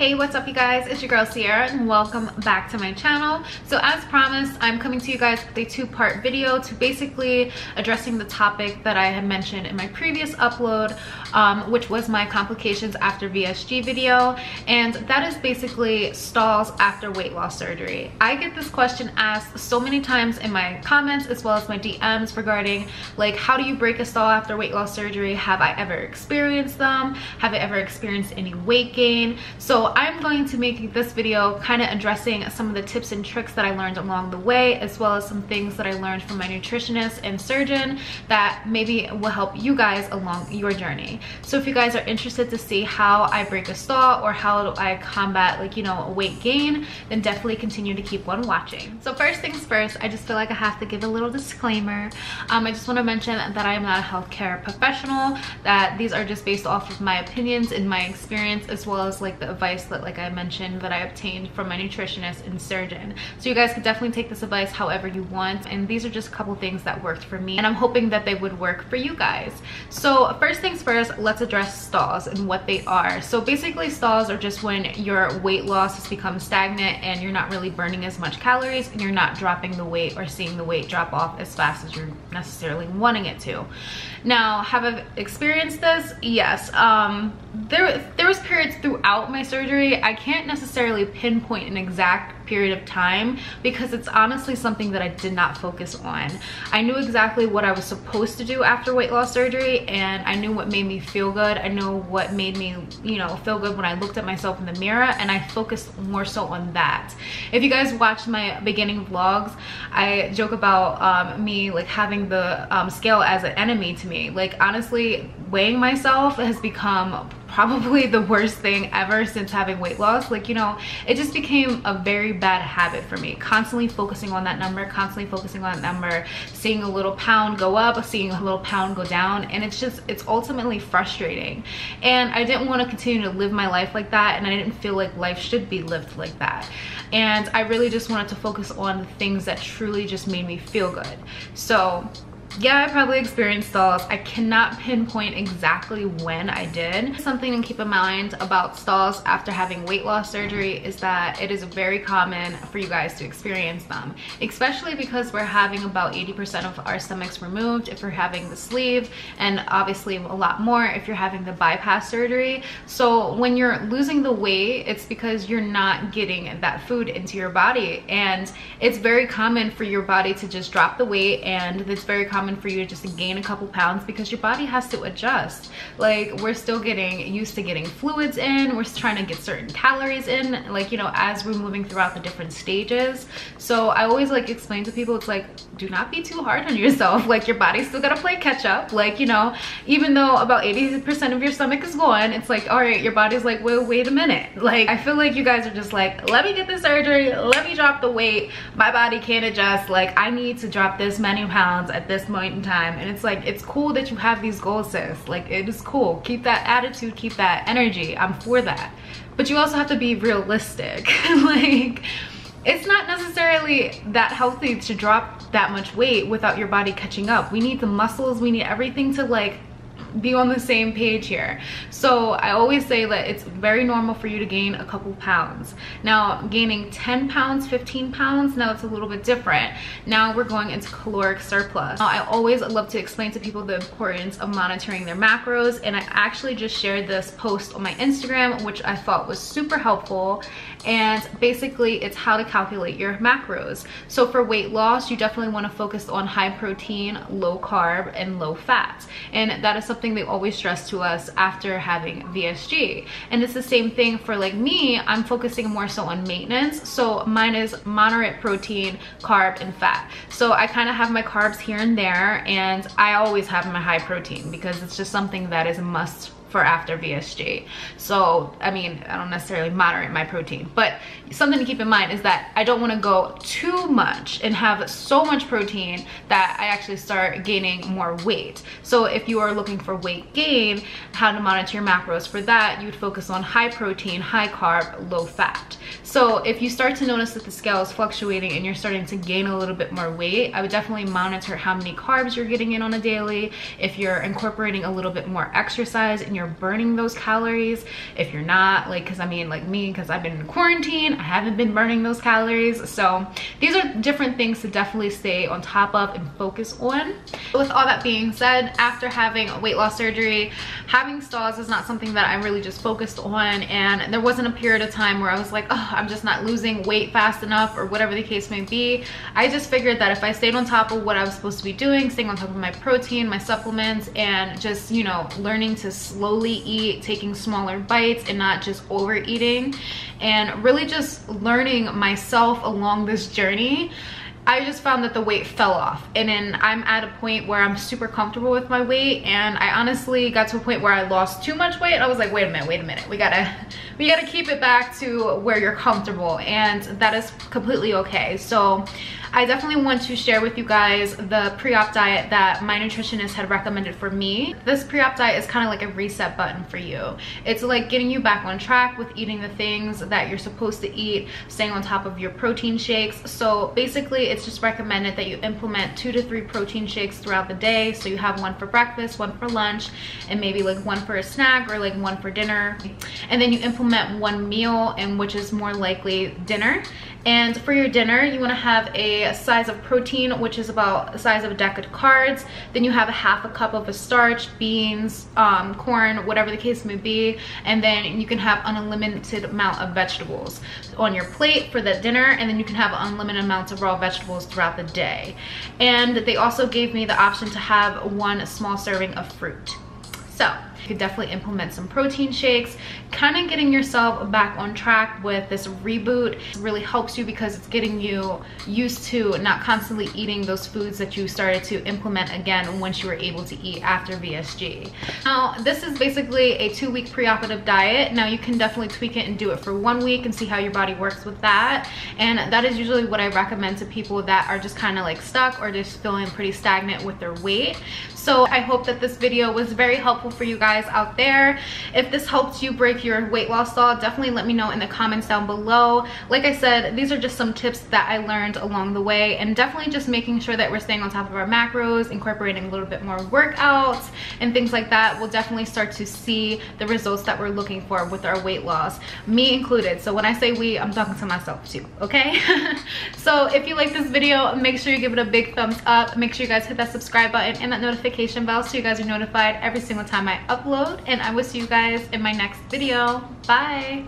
Hey, what's up you guys? It's your girl Sierra and welcome back to my channel. So as promised, I'm coming to you guys with a two-part video to basically addressing the topic that I had mentioned in my previous upload, which was my complications after VSG video, and that is basically stalls after weight loss surgery. I get this question asked so many times in my comments as well as my DMs regarding like, how do you break a stall after weight loss surgery? Have I ever experienced them? Have I ever experienced any weight gain? So I'm going to make this video kind of addressing some of the tips and tricks that I learned along the way, as well as some things that I learned from my nutritionist and surgeon that maybe will help you guys along your journey. So if you guys are interested to see how I break a stall or how I combat, like, you know, a weight gain, then definitely continue to keep on watching. So first things first, I just feel like I have to give a little disclaimer. I just want to mention that I am not a healthcare professional, that these are just based off of my opinions and my experience, as well as like the advice that, like I mentioned, that I obtained from my nutritionist and surgeon. So you guys could definitely take this advice however you want, and these are just a couple things that worked for me and I'm hoping that they would work for you guys. So first things first, let's address stalls and what they are. So basically stalls are just when your weight loss has become stagnant and you're not really burning as much calories and you're not dropping the weight or seeing the weight drop off as fast as you're necessarily wanting it to. Now, have I experienced this? Yes. There was periods throughout my surgery. I can't necessarily pinpoint an exact period of time because it's honestly something that I did not focus on. I knew exactly what I was supposed to do after weight loss surgery, and I knew what made me feel good. I know what made me, you know, feel good when I looked at myself in the mirror, and I focused more so on that. If you guys watched my beginning vlogs, I joke about me like having the scale as an enemy to me. Like, honestly, weighing myself has become probably the worst thing ever since having weight loss. Like, you know, it just became a very bad habit for me, constantly focusing on that number, constantly focusing on that number, seeing a little pound go up, seeing a little pound go down, and it's ultimately frustrating. And I didn't want to continue to live my life like that, and I didn't feel like life should be lived like that. And I really just wanted to focus on the things that truly just made me feel good. So yeah, I probably experienced stalls. I cannot pinpoint exactly when I did. Something to keep in mind about stalls after having weight loss surgery is that it is very common for you guys to experience them, especially because we're having about 80% of our stomachs removed if you're having the sleeve, and obviously a lot more if you're having the bypass surgery. So when you're losing the weight, it's because you're not getting that food into your body, and it's very common for your body to just drop the weight, and it's very common for you to just gain a couple pounds because your body has to adjust. Like, we're still getting used to getting fluids in, we're trying to get certain calories in, like, you know, as we're moving throughout the different stages. So I always like explain to people, it's like, do not be too hard on yourself. Like, your body's still gotta play catch up. Like, you know, even though about 80% of your stomach is gone, it's like, all right, your body's like, well, wait a minute. Like, I feel like you guys are just like, let me get the surgery, let me drop the weight, my body can't adjust, like, I need to drop this many pounds at this point in time. And it's like, it's cool that you have these goals, sis. Like, it is cool. Keep that attitude, keep that energy. I'm for that. But you also have to be realistic. Like, it's not necessarily that healthy to drop that much weight without your body catching up. We need the muscles, we need everything to like be on the same page here. So I always say that it's very normal for you to gain a couple pounds. Now, gaining 10 pounds, 15 pounds, now it's a little bit different. Now we're going into caloric surplus. Now, I always love to explain to people the importance of monitoring their macros, and I actually just shared this post on my Instagram, which I thought was super helpful. And basically it's how to calculate your macros. So for weight loss, you definitely want to focus on high protein, low carb, and low fat. And that is something they always stress to us after having VSG. And it's the same thing for like me, I'm focusing more so on maintenance. So mine is moderate protein, carb, and fat. So I kind of have my carbs here and there, and I always have my high protein because it's just something that is a must for after VSG. So, I mean, I don't necessarily moderate my protein, but something to keep in mind is that I don't want to go too much and have so much protein that I actually start gaining more weight. So if you are looking for weight gain, how to monitor your macros for that, you would focus on high protein, high carb, low fat. So if you start to notice that the scale is fluctuating and you're starting to gain a little bit more weight, I would definitely monitor how many carbs you're getting in on a daily. If you're incorporating a little bit more exercise in your you're burning those calories. If you're not, like, because I mean, like me, because I've been in quarantine, I haven't been burning those calories. So these are different things to definitely stay on top of and focus on. With all that being said, after having a weight loss surgery, having stalls is not something that I really just focused on, and there wasn't a period of time where I was like, oh, I'm just not losing weight fast enough, or whatever the case may be. I just figured that if I stayed on top of what I was supposed to be doing, staying on top of my protein, my supplements, and just, you know, learning to slowly eat, taking smaller bites and not just overeating, and really just learning myself along this journey, I just found that the weight fell off. And then I'm at a point where I'm super comfortable with my weight, and I honestly got to a point where I lost too much weight. I was like, wait a minute, we gotta keep it back to where you're comfortable, and that is completely okay. So I definitely want to share with you guys the pre-op diet that my nutritionist had recommended for me. This pre-op diet is kind of like a reset button for you. It's like getting you back on track with eating the things that you're supposed to eat, staying on top of your protein shakes. So basically, it's just recommended that you implement 2 to 3 protein shakes throughout the day. So you have one for breakfast, one for lunch, and maybe like one for a snack, or like one for dinner. And then you implement one meal, and which is more likely dinner. And for your dinner, you want to have a size of protein, which is about the size of a deck of cards. Then you have a half a cup of a starch, beans, corn, whatever the case may be. And then you can have an unlimited amount of vegetables on your plate for the dinner. And then you can have unlimited amounts of raw vegetables throughout the day. And they also gave me the option to have 1 small serving of fruit. So you could definitely implement some protein shakes. Kind of getting yourself back on track with this reboot really helps you, because it's getting you used to not constantly eating those foods that you started to implement again once you were able to eat after VSG. Now, this is basically a 2-week preoperative diet. Now, you can definitely tweak it and do it for 1 week and see how your body works with that. And that is usually what I recommend to people that are just kind of like stuck or just feeling pretty stagnant with their weight. So I hope that this video was very helpful for you guys out there. If this helped you break your weight loss stall, definitely let me know in the comments down below. Like I said, these are just some tips that I learned along the way, and definitely just making sure that we're staying on top of our macros, incorporating a little bit more workouts and things like that. We'll definitely start to see the results that we're looking for with our weight loss, me included. So when I say we, I'm talking to myself too, okay? So if you like this video, make sure you give it a big thumbs up. Make sure you guys hit that subscribe button and that notification bell so you guys are notified every single time I upload, and I will see you guys in my next video. Bye.